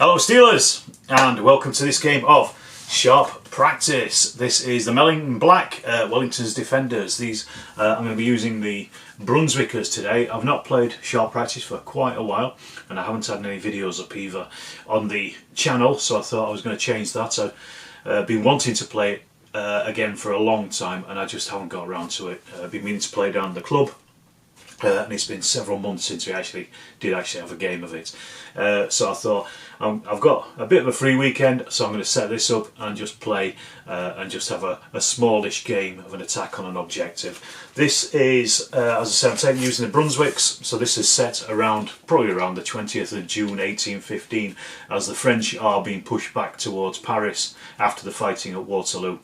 Hello Steelers, and welcome to this game of Sharp Practice. This is the Men in Black, Wellington's Defenders. I'm going to be using the Brunswickers today. I've not played Sharp Practice for quite a while, and I haven't had any videos up either on the channel, so I thought I was going to change that. I've been wanting to play it again for a long time, and I just haven't got around to it. I've been meaning to play down the club. And it's been several months since we did have a game of it. So I thought, I've got a bit of a free weekend, so I'm going to set this up and just play and just have a smallish game of an attack on an objective. This is, as I say, I'm using the Brunswickers, so this is set probably around the 20th of June 1815, as the French are being pushed back towards Paris after the fighting at Waterloo.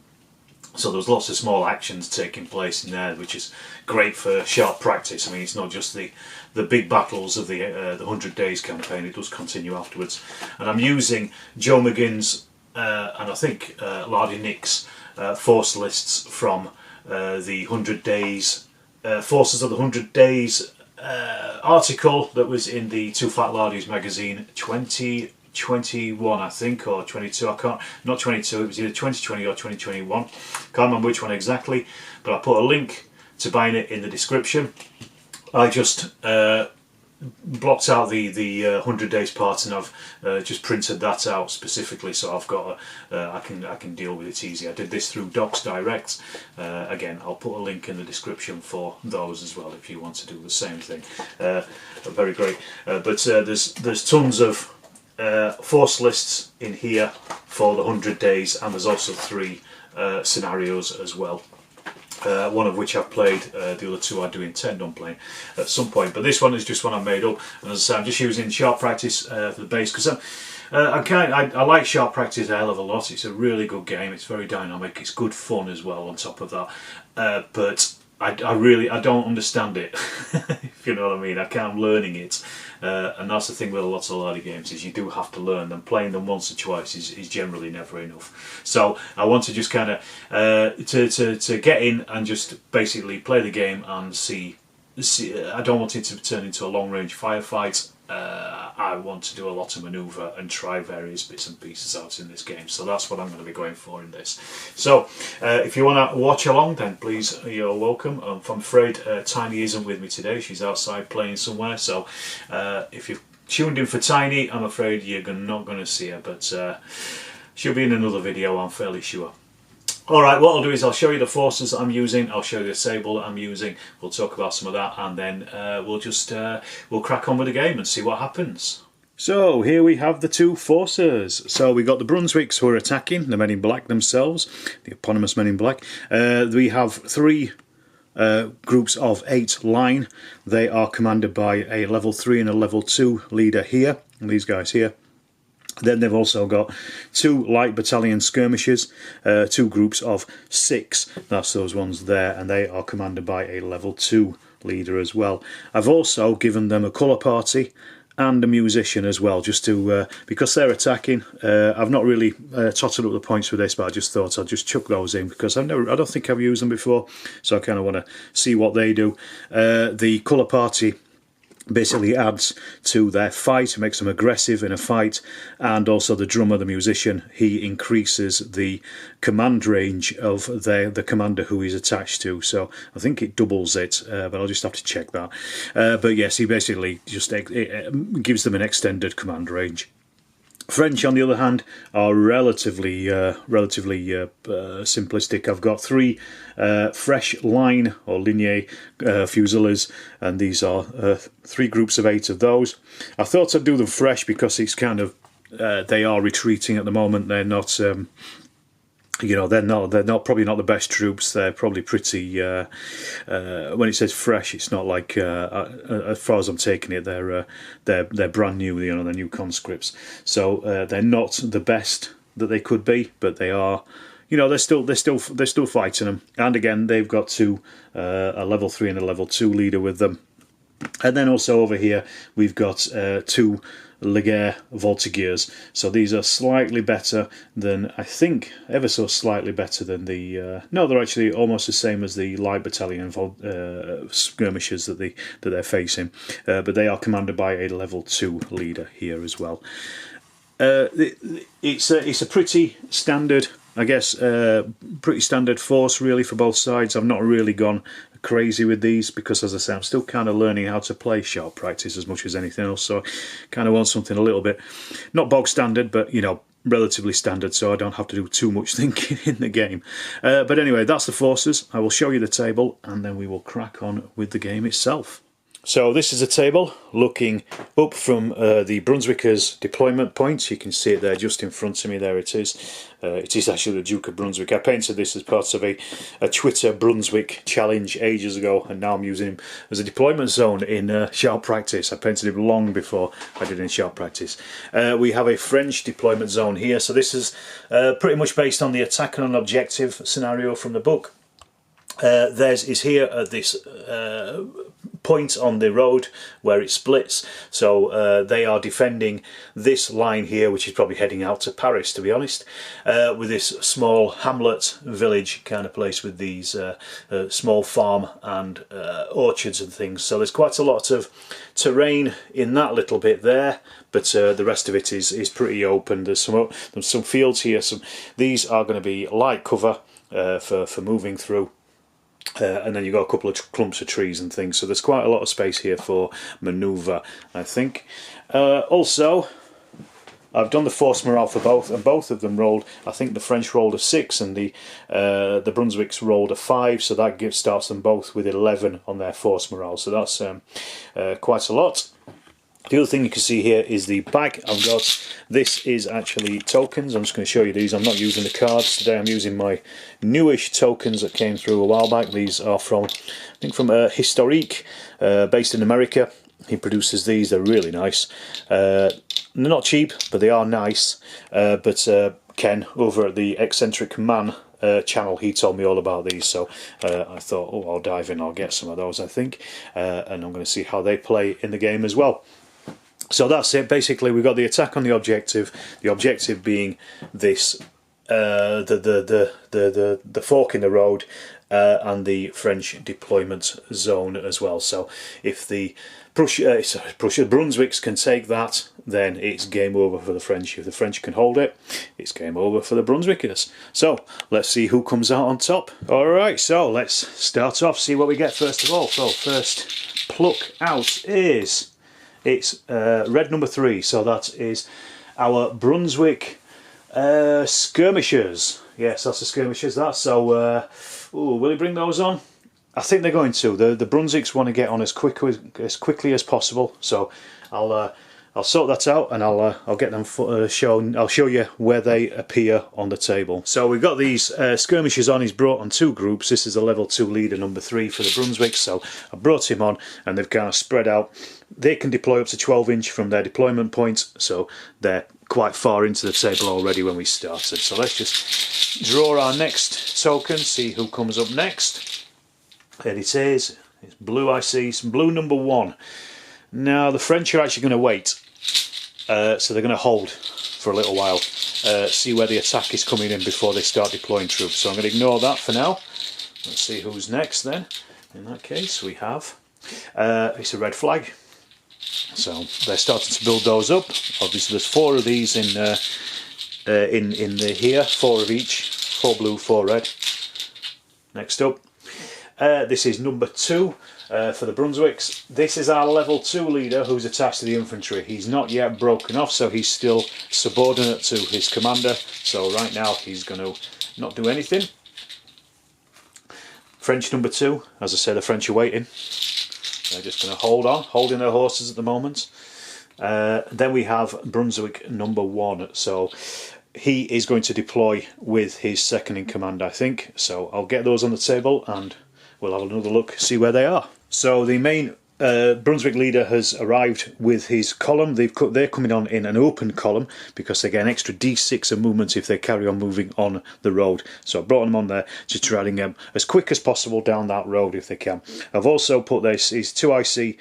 So there's lots of small actions taking place in there, which is great for sharp practice. I mean, it's not just the big battles of the 100 Days campaign, it does continue afterwards. And I'm using Joe McGinn's and I think Lardy Nick's force lists from the 100 Days, Forces of the 100 Days article that was in the Two Fat Lardies magazine 2021, I think, or 22, not 22, it was either 2020 or 2021, can't remember which one exactly, but I put a link to buying it in the description. I just blocked out the 100 Days part, and I've just printed that out specifically, so I've got I can deal with it easy. I did this through Docs Direct. Again, I'll put a link in the description for those as well if you want to do the same thing. Very great, but there's tons of force lists in here for the 100 Days, and there's also 3 scenarios as well. One of which I've played, the other 2 I do intend on playing at some point, but this one is just one I made up, and as I say, I'm just using Sharp Practice for the base, because I like Sharp Practice a hell of a lot. It's a really good game, it's very dynamic, it's good fun as well on top of that, but I don't understand it, if you know what I mean. I'm learning it, and that's the thing with a lot of Lardy games, is you do have to learn them. Playing them once or twice is generally never enough. So I want to just kind of to get in and just basically play the game and see. I don't want it to turn into a long range firefight. I want to do a lot of manoeuvre and try various bits and pieces out in this game, so that's what I'm going to be going for in this. So if you want to watch along, then please, you're welcome. I'm afraid Tiny isn't with me today, she's outside playing somewhere, so if you've tuned in for Tiny, I'm afraid you're not going to see her, but she'll be in another video, I'm fairly sure. Alright, what I'll do is I'll show you the forces that I'm using, I'll show you the sable that I'm using, we'll talk about some of that, and then we'll crack on with the game and see what happens. So here we have the 2 forces. So we got the Brunswickers who are attacking, the Men in Black themselves, the eponymous Men in Black. We have 3 groups of 8 line. They are commanded by a level 3 and a level 2 leader here, and these guys here. Then they've also got 2 light battalion skirmishers, 2 groups of 6, that's those ones there, and they are commanded by a level 2 leader as well. I've also given them a colour party and a musician as well, just to because they're attacking. I've not really totted up the points with this, but I just thought I'd just chuck those in because I don't think I've used them before, so I kind of want to see what they do. The colour party basically adds to their fight, makes them aggressive in a fight, and also the drummer, the musician, he increases the command range of the commander who he's attached to, so I think it doubles it, but I'll just have to check that. But yes, he basically just gives them an extended command range. French, on the other hand, are relatively simplistic. I've got 3 fresh line or ligne fusiliers, and these are 3 groups of 8 of those. I thought I'd do them fresh because it's kind of they are retreating at the moment. They're not. They're probably not the best troops. They're probably pretty. When it says fresh, it's not like as far as I'm taking it, they're brand new. They're new conscripts, so they're not the best that they could be, but they are. They're still fighting them. And again, they've got 2, a level 3 and a level 2 leader with them. And then also over here, we've got 2 Laguerre Voltigeurs. So these are slightly better than, I think, ever so slightly better than the... no, they're actually almost the same as the light battalion skirmishers that they're facing. But they are commanded by a level 2 leader here as well. It's a pretty standard, I guess, pretty standard force really for both sides. I've not really gone crazy with these because, as I say, I'm still kind of learning how to play sharp practice as much as anything else, so I kind of want something a little bit, not bog standard, but you know, relatively standard, so I don't have to do too much thinking in the game. But anyway, that's the forces. I will show you the table and then we will crack on with the game itself. So this is a table looking up from the Brunswickers deployment point. You can see it there just in front of me. There it is. It is actually the Duke of Brunswick. I painted this as part of a Twitter Brunswick challenge ages ago, and now I'm using him as a deployment zone in sharp practice. I painted him long before I did in sharp practice. We have a French deployment zone here. So this is pretty much based on the attack on an objective scenario from the book. Theirs is here at this point on the road where it splits, so they are defending this line here, which is probably heading out to Paris, to be honest, with this small hamlet village kind of place with these small farm and orchards and things. So there's quite a lot of terrain in that little bit there, but the rest of it is pretty open. There's some fields here. These are going to be light cover for moving through. And then you've got a couple of clumps of trees and things, so there's quite a lot of space here for manoeuvre, I think. Also, I've done the force morale for both, and both of them rolled. I think the French rolled a 6 and the Brunswicks rolled a 5, so that starts them both with 11 on their force morale, so that's quite a lot. The other thing you can see here is the bag I've got. This is actually tokens. I'm just going to show you these. I'm not using the cards today. I'm using my newish tokens that came through a while back. These are from, I think, from Historique, based in America. He produces these. They're really nice. They're not cheap, but they are nice. But Ken over at the Eccentric Man channel, he told me all about these, so I thought, oh, I'll dive in. I'll get some of those, I think, and I'm going to see how they play in the game as well. So that's it. Basically, we've got the attack on the objective being this the fork in the road, and the French deployment zone as well. So if the Brunswicks can take that, then it's game over for the French. If the French can hold it, it's game over for the Brunswickers. So let's see who comes out on top. Alright, so let's start off, see what we get first of all. So first pluck out is... it's red number 3, so that is our Brunswick skirmishers. Yes, that's the skirmishers. That. So, will he bring those on? I think they're going to. The Brunswicks want to get on as quickly as possible. So, I'll sort that out, and I'll get them shown. I'll show you where they appear on the table. So we've got these skirmishers on. He's brought on 2 groups. This is a level 2 leader, number 3 for the Brunswick. So I brought him on, and they've kind of spread out. They can deploy up to 12 inch from their deployment point, so they're quite far into the table already when we started. So let's just draw our next token, see who comes up next. There it is. It's blue, I see. Some blue number 1. Now the French are actually going to wait. So they're going to hold for a little while, see where the attack is coming in before they start deploying troops. So I'm going to ignore that for now. Let's see who's next then. In that case we have, it's a red flag. So they're starting to build those up. Obviously there's 4 of these in here, 4 of each, 4 blue, 4 red. Next up, this is number 2. For the Brunswicks. This is our level 2 leader who's attached to the infantry. He's not yet broken off, so he's still subordinate to his commander. So right now he's going to not do anything. French number 2, as I said, the French are waiting. They're just going to hold on, holding their horses at the moment. Then we have Brunswick number 1. So he is going to deploy with his second in command, I think. So I'll get those on the table and we'll have another look, see where they are. So the main Brunswick leader has arrived with his column. They're coming on in an open column because they get an extra D6 of movement if they carry on moving on the road. So I brought them on there to try and get them as quick as possible down that road if they can. I've also put his 2 IC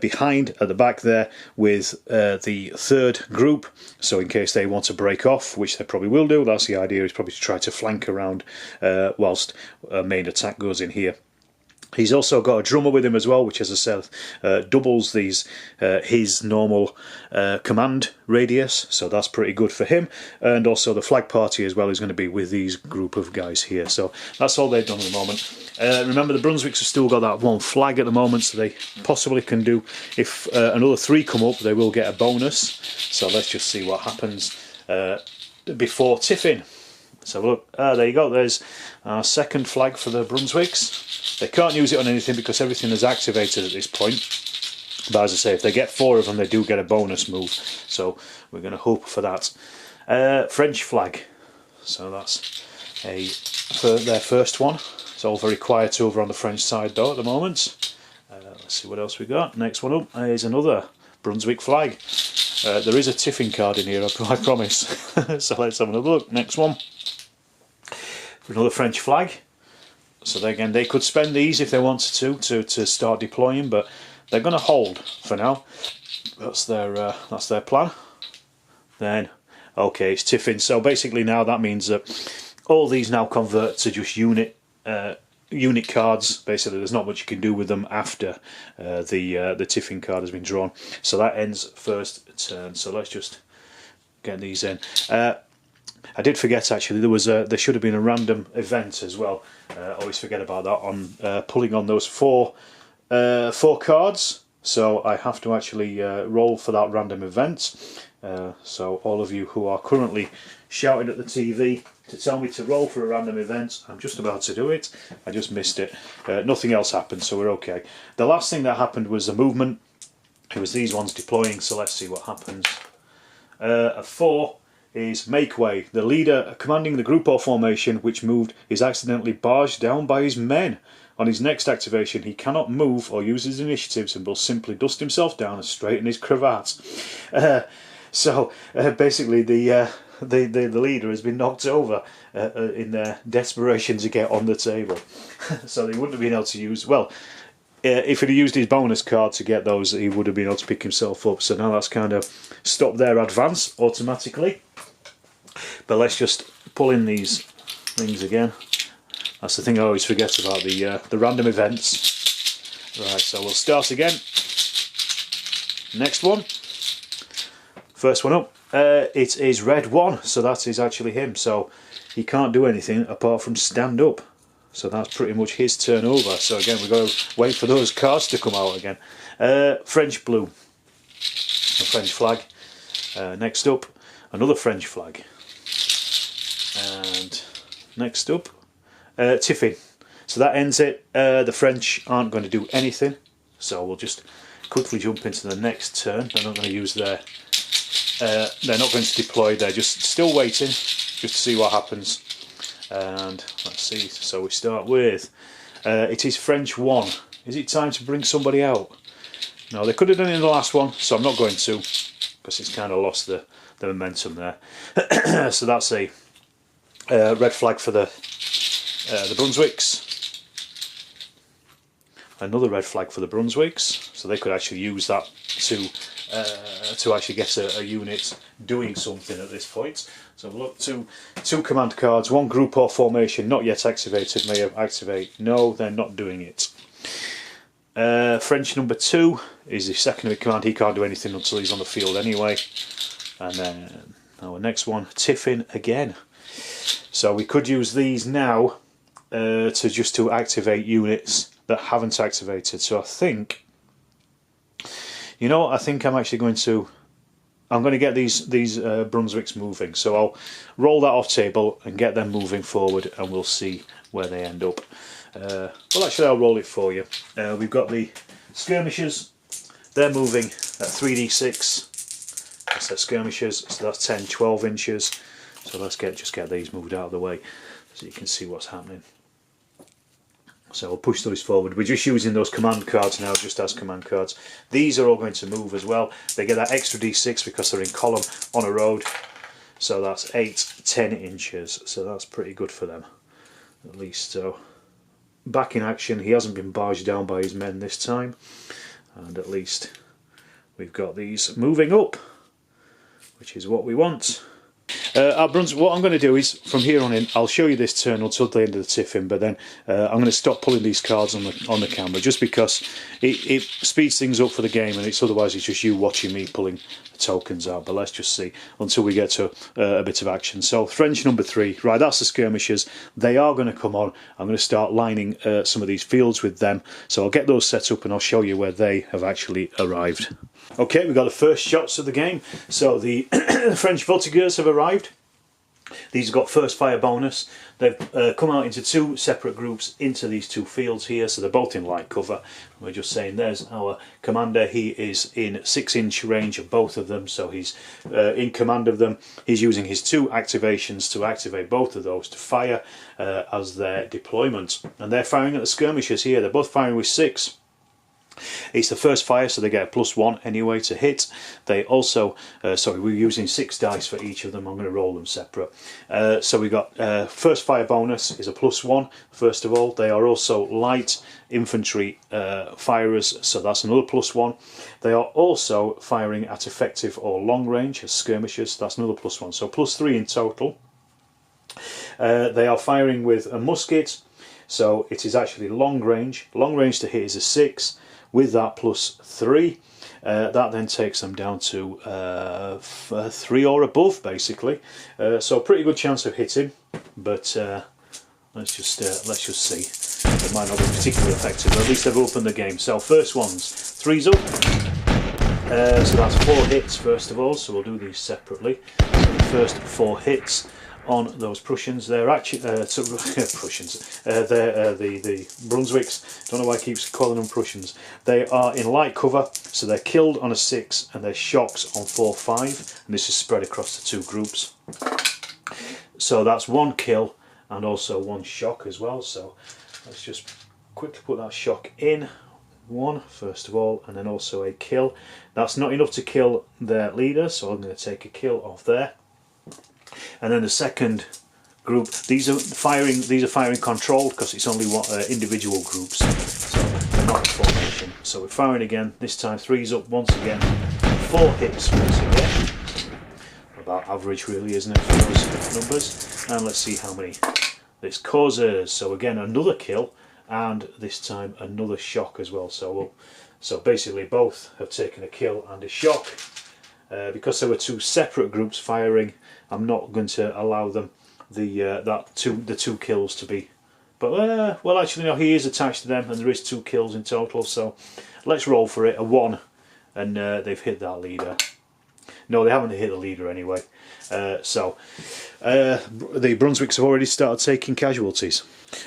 behind at the back there with the 3rd group. So in case they want to break off, which they probably will do, that's the idea, is probably to try to flank around whilst a main attack goes in here. He's also got a drummer with him as well, which, as I said, doubles his normal command radius, so that's pretty good for him. And also the flag party as well is going to be with these group of guys here. So that's all they've done at the moment. Remember, the Brunswicks have still got that one flag at the moment, so they possibly can do, if another 3 come up, they will get a bonus. So let's just see what happens before tiffin. So look, there you go, there's our second flag for the Brunswicks. They can't use it on anything because everything is activated at this point. But as I say, if they get 4 of them, they do get a bonus move. So we're going to hope for that. French flag. So that's their first one. It's all very quiet over on the French side though at the moment. Let's see what else we got. Next one up is another Brunswick flag. There is a tiffin card in here, I promise. So let's have another look. Next one. Another French flag. So again, they could spend these if they wanted to start deploying, but they're going to hold for now. That's their plan. Then, okay, it's tiffin. So basically now that means that all these now convert to just unit cards. Basically, there's not much you can do with them after the tiffin card has been drawn. So that ends first turn. So let's just get these in. I did forget actually, there should have been a random event as well. Always forget about that on pulling on those four cards. So I have to actually roll for that random event. So all of you who are currently shouting at the TV to tell me to roll for a random event, I'm just about to do it. I just missed it. Nothing else happened, so we're okay. The last thing that happened was the movement. It was these ones deploying, so let's see what happens. A 4 is make way. The leader commanding the group or formation which moved is accidentally barged down by his men. On his next activation he cannot move or use his initiatives and will simply dust himself down and straighten his cravat. So basically the leader has been knocked over in their desperation to get on the table. So they wouldn't have been able to use, well, if he'd used his bonus card to get those, he would have been able to pick himself up. So now that's kind of stopped their advance automatically. But let's just pull in these things again. That's the thing I always forget about, the random events. Right, so we'll start again. Next one. First one up. It is red 1, so that is actually him. So he can't do anything apart from stand up. So that's pretty much his turn over. So again, we've got to wait for those cards to come out again. French blue. A French flag. Next up, another French flag. And next up, tiffin. So that ends it. The French aren't going to do anything. So we'll just quickly jump into the next turn. They're not going to use their... they're not going to deploy. They're just still waiting just to see what happens. And let's see, so we start with, it is French 1. Is it time to bring somebody out? No, they could have done it in the last one, so I'm not going to, because it's kind of lost the momentum there. So that's a red flag for the Brunswicks. Another red flag for the Brunswicks, so they could actually use that to actually get a unit doing something at this point. So look, two command cards, 1 group or formation not yet activated, may activate. No, they're not doing it. French number 2 is the secondary command. He can't do anything until he's on the field anyway. And then our next one, tiffin again. So we could use these now to activate units that haven't activated. So I think, you know what, I think I'm actually going to get these Brunswicks moving. So I'll roll that off table and get them moving forward, and we'll see where they end up. Well, actually I'll roll it for you. We've got the skirmishers. They're moving at 3d6. That's their skirmishers, so that's 10, 12 inches. So let's just get these moved out of the way so you can see what's happening. So we'll push those forward. We're just using those command cards now, just as command cards. These are all going to move as well. They get that extra d6 because they're in column on a road. So that's 8, 10 inches. So that's pretty good for them, at least. So back in action. He hasn't been barged down by his men this time. And at least we've got these moving up, which is what we want. what I'm going to do is, from here on in, I'll show you this turn until the end of the tiffin, but then I'm going to stop pulling these cards on the camera, just because it speeds things up for the game, and otherwise it's just you watching me pulling the tokens out. But let's just see until we get to a bit of action. So French number 3, right, that's the skirmishers. They are going to come on. I'm going to start lining some of these fields with them, so I'll get those set up and I'll show you where they have actually arrived. Okay, we've got the first shots of the game. So the French Voltigeurs have arrived. These have got first fire bonus. They've come out into 2 separate groups into these 2 fields here, so they're both in light cover. We're just saying there's our commander. He is in 6-inch range of both of them, so he's in command of them. He's using his 2 activations to activate both of those to fire as their deployment. And they're firing at the skirmishers here. They're both firing with 6. It's the first fire, so they get a +1 anyway to hit. They also, sorry, we're using 6 dice for each of them. I'm going to roll them separate. So we got first fire bonus is a +1. First of all, they are also light infantry firers, so that's another +1. They are also firing at effective or long range as skirmishers. That's another +1. So +3 in total. They are firing with a musket, so it is actually long range. Long range to hit is a 6. With that +3, that then takes them down to 3 or above, basically. So pretty good chance of hitting, but let's just see. It might not be particularly effective, but at least they've opened the game. So first one's 3's up. So that's 4 hits first of all. So we'll do these separately. So the first 4 hits on those Prussians. They're actually Prussians. They're the Brunswicks. Don't know why I keep calling them Prussians. They are in light cover, so they're killed on a 6 and they're shocks on 4, 5, and this is spread across the 2 groups. So that's 1 kill and also 1 shock as well. So let's just quickly put that shock in. 1 first of all, and then also a kill. That's not enough to kill their leader, so I'm going to take a kill off there. And then the second group, these are firing controlled because it's only individual groups, so they're not a formation. So we're firing again. This time 3's up once again, 4 hits once again. About average, really, isn't it, for those numbers? And let's see how many this causes. So again, another kill, and this time another shock as well. So basically both have taken a kill and a shock. Because there were 2 separate groups firing, I'm not going to allow them the 2 kills to be. But well, actually no, he is attached to them, and there is 2 kills in total. So let's roll for it. A 1, and they've hit that leader. No, they haven't hit the leader anyway. So the Brunswicks have already started taking casualties.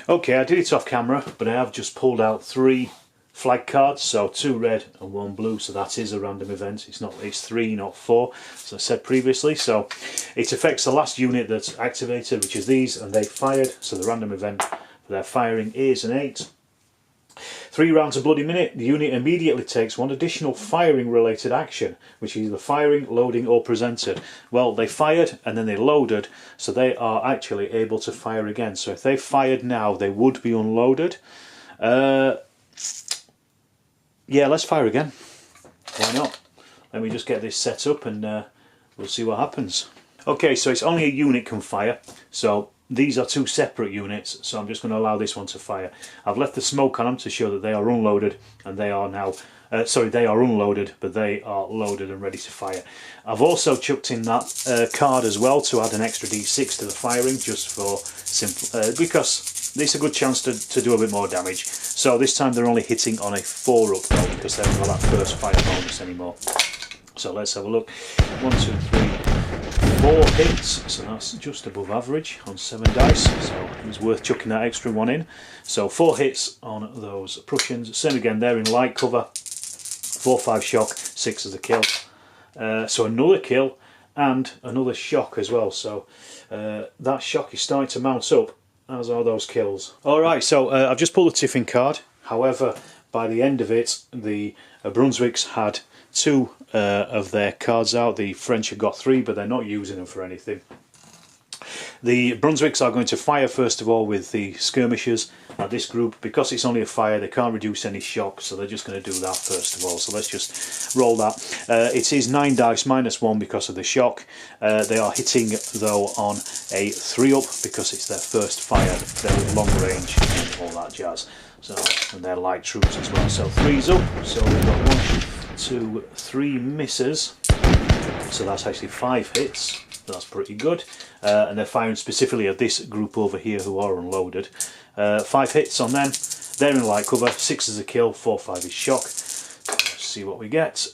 Okay, I did it off camera, but I have just pulled out 3 flag cards, so 2 red and 1 blue, so that is a random event. It's 3, not 4, as I said previously. So it affects the last unit that's activated, which is these, and they fired, so the random event for their firing is an 8. 3 rounds a bloody minute. The unit immediately takes 1 additional firing related action, which is either firing, loading or presented. Well, they fired and then they loaded, so they are actually able to fire again. So if they fired now, they would be unloaded. Yeah, let's fire again. Why not? Let me just get this set up and we'll see what happens. Okay, so it's only a unit can fire. So these are 2 separate units, so I'm just going to allow this one to fire. I've left the smoke on them to show that they are unloaded, and they are now... they are unloaded, but they are loaded and ready to fire. I've also chucked in that card as well to add an extra d6 to the firing, just for simple... because it's a good chance to do a bit more damage. So this time they're only hitting on a 4 up though, because they haven't got that first fire bonus anymore. So let's have a look. 1, 2, 3, 4 hits. So that's just above average on 7 dice. So it's worth chucking that extra 1 in. So 4 hits on those Prussians. Same again, they're in light cover. 4, 5 shock, 6 as a kill. So another kill and another shock as well. So that shock is starting to mount up, as are those kills. Alright, so I've just pulled the tiffin card. However, by the end of it, the Brunswicks had 2 of their cards out. The French have got 3, but they're not using them for anything. The Brunswicks are going to fire first of all with the skirmishers at this group. Because it's only a fire, they can't reduce any shock, so they're just going to do that first of all. So let's just roll that. It is 9 dice -1 because of the shock. They are hitting though on a 3-up because it's their first fire. They're long range and all that jazz. So, and they're light troops as well. So 3's up. So we've got 1, 2, 3 misses. So that's actually 5 hits. That's pretty good. And they're firing specifically at this group over here who are unloaded. 5 hits on them. They're in light cover. 6 is a kill. 4, 5 is shock. Let's see what we get.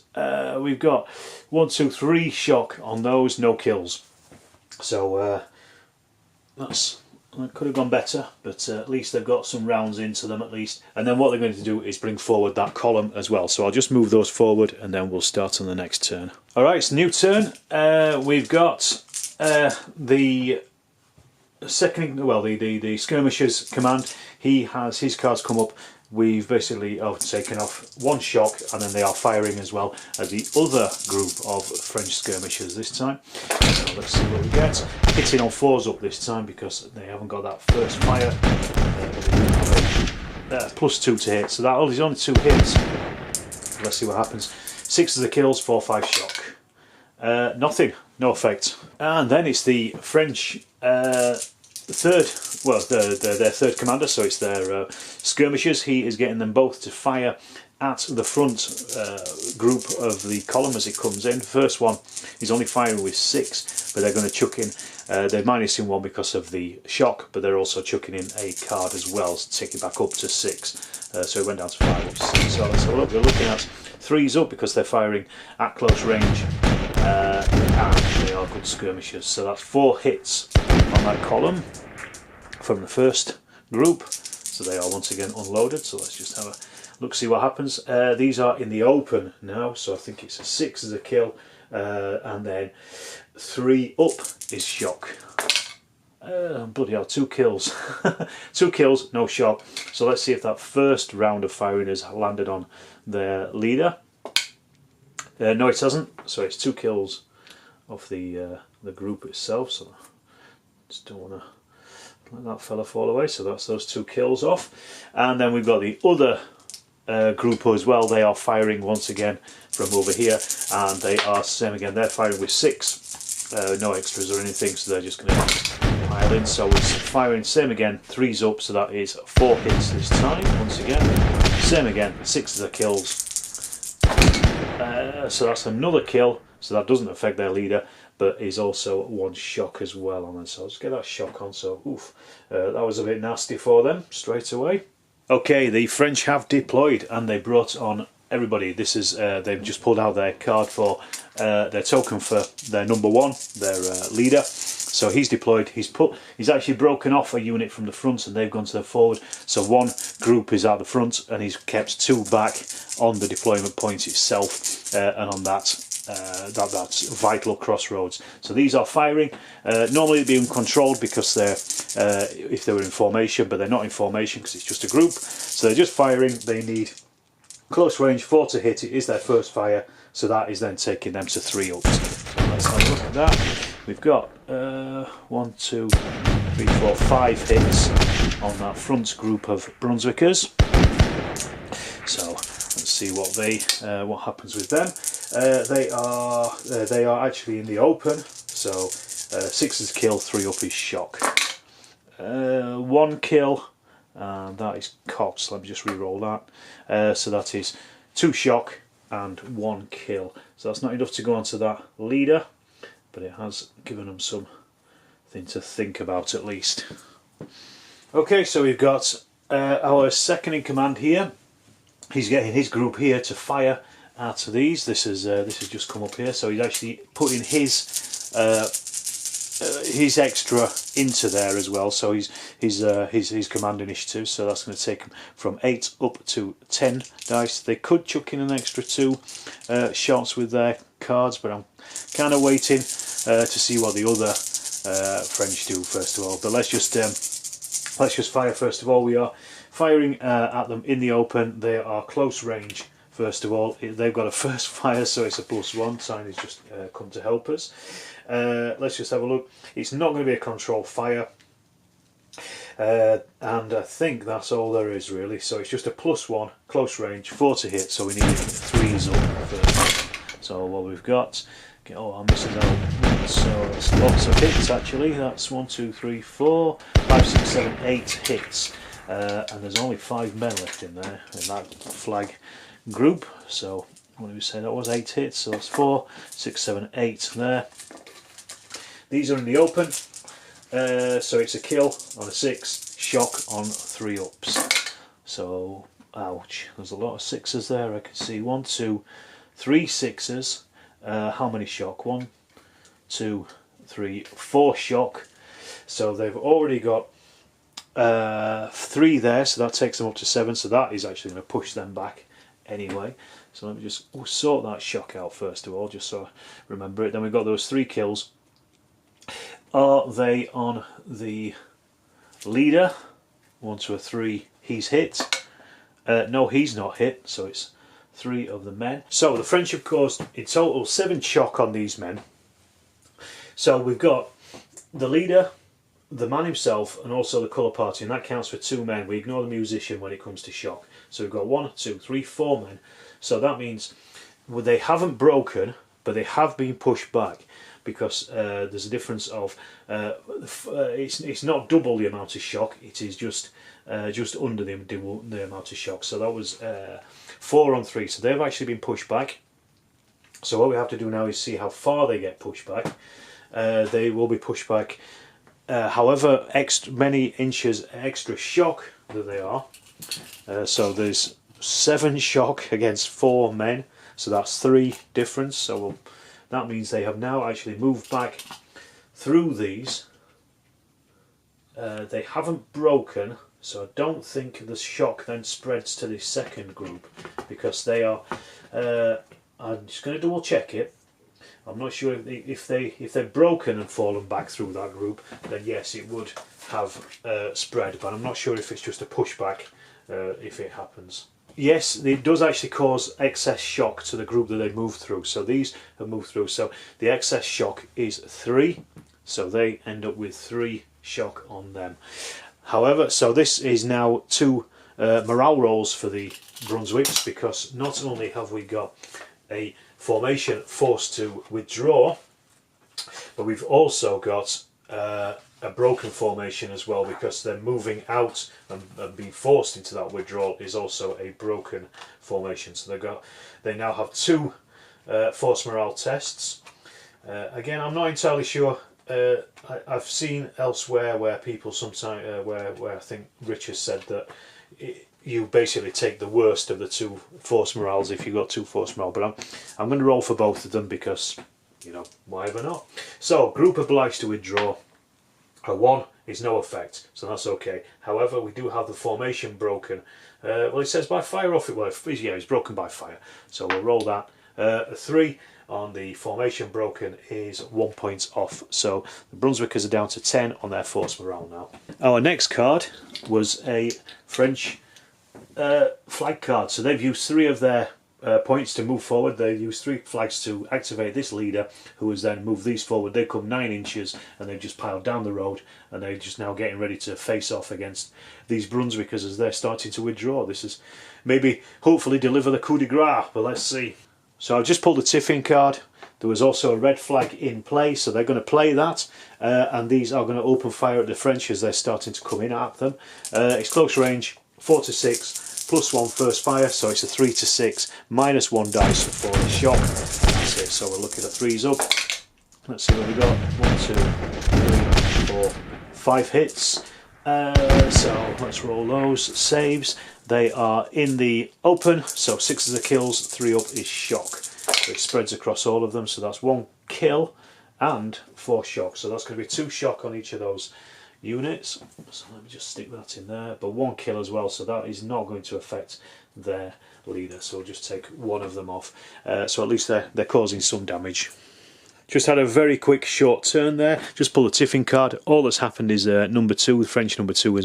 We've got 1, 2, 3 shock on those. No kills. So that could have gone better, but at least they've got some rounds into them at least. And then what they're going to do is bring forward that column as well. So I'll just move those forward and then we'll start on the next turn. Alright, it's a new turn. We've got the second, well, the skirmishers command. He has his cards come up. We've basically taken off 1 shock, and then they are firing as well as the other group of French skirmishers this time. So let's see what we get. Hitting on 4s up this time because they haven't got that first fire. +2 to hit, so that is only 2 hits. Let's see what happens. 6 is the kills, 4, 5 shock. Nothing, no effect. And then it's the French third, well, their third commander, so it's their skirmishers. He is getting them both to fire at the front group of the column as it comes in. First one, he's only firing with 6, but they're going to chuck in, they're minusing 1 because of the shock, but they're also chucking in a card as well to take it back up to 6. So it went down to 5 up to 6. So let's have a look. We're looking at 3's up because they're firing at close range, and they are good skirmishers. So that's 4 hits on that column from the first group. So they are once again unloaded. So let's just have a look, see what happens. These are in the open now, so I think it's a 6 as a kill, and then 3 up is shock. Bloody hell, 2 kills. 2 kills, no shock. So let's see if that first round of firing has landed on their leader. No, it hasn't. So it's 2 kills off the group itself. So just don't want to let that fella fall away. So that's those 2 kills off. And then we've got the other group as well. They are firing once again from over here, and they are same again. They're firing with 6, no extras or anything, so they're just going to pile in. So it's firing same again, 3's up, so that is 4 hits this time. Once again, same again, 6 are kills. So that's another kill. So that doesn't affect their leader, but is also 1 shock as well on them. So I'll just get that shock on. So oof, that was a bit nasty for them straight away. Okay, the French have deployed and they brought on everybody. This is they've just pulled out their card for their token for their number 1, their leader. So he's deployed. He's actually broken off a unit from the front, and they've gone to the forward. So 1 group is at the front, and he's kept 2 back on the deployment point itself, and on that's vital crossroads. So these are firing. Normally they'd be uncontrolled because they're if they were in formation, but they're not in formation because it's just a group. So they're just firing. They need close range, 4 to hit. It is their first fire, so that is then taking them to 3 up. So let's have a look at that. We've got 1, 2, 3, 4, 5 hits on that front group of Brunswickers. So let's see what happens with them. They are actually in the open. So 6 is kill, 3 up is shock. 1 kill, and that is cops. Let me just re-roll that. So that is 2 shock and 1 kill. So that's not enough to go onto that leader, but it has given them something to think about at least. Okay, so we've got our second in command here. He's getting his group here to fire at these. This has just come up here, so he's actually putting his extra into there as well. So his command initiative. So that's going to take him from 8 up to 10 dice. They could chuck in an extra 2 shots with their cards, but I'm kind of waiting to see what the other French do first of all. But let's just fire first of all. We are firing at them in the open. They are close range first of all. They've got a first fire, so it's a +1. Tiny's just come to help us. Let's just have a look. It's not going to be a controlled fire. And I think that's all there is really. So it's just a +1, close range, 4 to hit, so we need 3s up first. So what we've got, oh, I'm missing out. So it's lots of hits actually. That's 1, 2, 3, 4, 5, 6, 7, 8 hits. And there's only 5 men left in there in that flag group. So what did we say? That was 8 hits. So that's 4, 6, 7, 8 there. These are in the open. So it's a kill on a 6, shock on 3 ups. So ouch, there's a lot of 6s there. I can see 1, 2, 3 6s. How many shock? 1, 2, 3, 4 shock. So they've already got 3 there, so that takes them up to 7. So that is actually going to push them back anyway. So let me just sort that shock out first of all, just so I remember it. Then we've got those 3 kills. Are they on the leader? 1, 2, 3. He's hit. No, he's not hit. So it's 3 of the men. So the French have caused in total 7 shock on these men. So we've got the leader, the man himself, and also the colour party, and that counts for 2 men. We ignore the musician when it comes to shock. So we've got 1, 2, 3, 4 men. So that means they haven't broken, but they have been pushed back, because there's a difference of it's not double the amount of shock. It is just under the amount of shock. So that was 4 on 3. So they've actually been pushed back. So what we have to do now is see how far they get pushed back. They will be pushed back however many inches extra shock that they are. So there's 7 shock against 4 men. So that's 3 difference. So that means they have now actually moved back through these. They haven't broken, so I don't think the shock then spreads to the second group, because they are. I'm just going to double check it. I'm not sure if they've broken and fallen back through that group, then yes, it would have spread. But I'm not sure if it's just a pushback if it happens. Yes, it does actually cause excess shock to the group that they move through. So these have moved through. So the excess shock is 3. So they end up with 3 shock on them. However, so this is now 2 morale rolls for the Brunswicks, because not only have we got a formation forced to withdraw, but we've also got a broken formation as well, because they're moving out and being forced into that withdrawal is also a broken formation. So they now have 2 force morale tests. Again, I'm not entirely sure. I've seen elsewhere where people sometimes where I think Rich has said that you basically take the worst of the 2 force morales if you've got 2 force morale, but I'm going to roll for both of them, because, you know, why ever not. So group obliged to withdraw. A 1 is no effect, so that's okay. However, we do have the formation broken. Well, it says by fire off it. Well, yeah, it's broken by fire. So we'll roll that. A 3 on the formation broken is 1 point off. So the Brunswickers are down to 10 on their force morale now. Our next card was a French flag card. So they've used 3 of their points to move forward. They use 3 flags to activate this leader, who has then moved these forward. They come 9 inches and they've just piled down the road, and they're just now getting ready to face off against these Brunswickers as they're starting to withdraw. This is maybe hopefully deliver the coup de grace, but let's see. So I've just pulled the tiffin card. There was also a red flag in play, so they're going to play that, and these are going to open fire at the French as they're starting to come in at them. It's close range, 4 to 6. +1 first fire, so it's a 3 to 6, -1 dice for the shock. That's it. So we're looking at 3s up. Let's see what we got. 1, 2, 3, 4, 5 hits. So let's roll those. Saves. They are in the open, so 6 of the kills, 3 up is shock. So it spreads across all of them, so that's 1 kill and 4 shock. So that's going to be 2 shock on each of those units. So let me just stick that in there, but 1 kill as well, so that is not going to affect their leader, so we'll just take 1 of them off. So at least they're causing some damage. Just had a very quick short turn there. Just pulled a tiffin card. All that's happened is number 2, the French number 2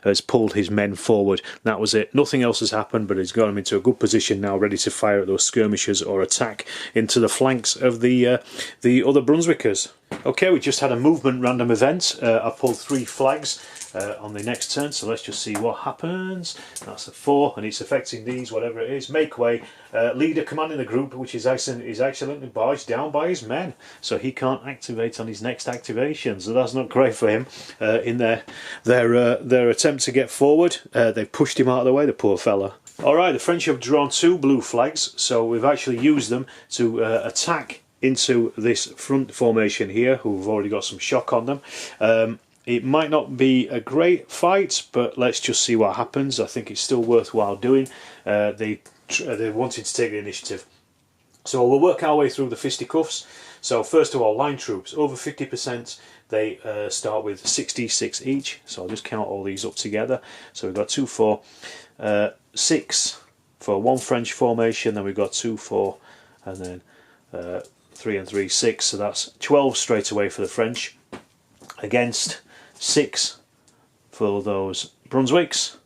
has pulled his men forward. That was it. Nothing else has happened, but he's got him into a good position now, ready to fire at those skirmishers or attack into the flanks of the other Brunswickers. Okay, we just had a movement random event. I pulled 3 flags on the next turn, so let's just see what happens. That's a 4, and it's affecting these, whatever it is. Make way. Leader commanding the group, which is accidentally barged down by his men, so he can't activate on his next activation. So that's not great for him. In their attempt to get forward, they've pushed him out of the way, the poor fella. Alright, the French have drawn 2 blue flags, so we've actually used them to attack into this front formation here, who've already got some shock on them. It might not be a great fight, but let's just see what happens. I think it's still worthwhile doing. They wanted to take the initiative. So we'll work our way through the fisticuffs. So first of all, line troops, over 50%, they start with 66 each. So I'll just count all these up together. So we've got 2, 4, 6 for 1 French formation, then we've got 2, 4, and then 3 and 3, 6. So that's 12 straight away for the French, against 6 for those Brunswicks.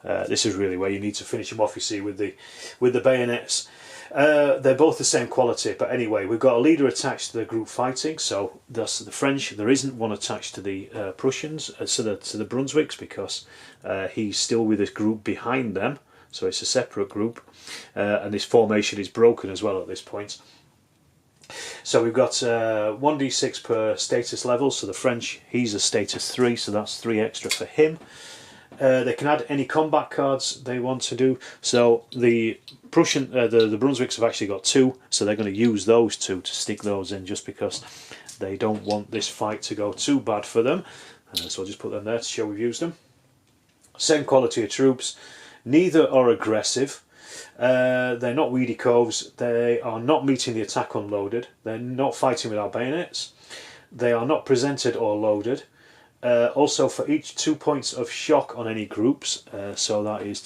This is really where you need to finish them off, you see, with the bayonets. They're both the same quality, but anyway, we've got a leader attached to the group fighting, so that's the French. There isn't one attached to the Prussians, to the Brunswicks, because he's still with this group behind them, so it's a separate group, and this formation is broken as well at this point. So we've got 1d6 per status level, so the French, he's a status 3, so that's 3 extra for him. They can add any combat cards they want to do, so the the Brunswicks have actually got 2, so they're going to use those 2 to stick those in, just because they don't want this fight to go too bad for them. So I'll just put them there to show we've used them. Same quality of troops, neither are aggressive. They're not weedy coves, they are not meeting the attack unloaded, they're not fighting with our bayonets, they are not presented or loaded. Also for each 2 points of shock on any groups, so that is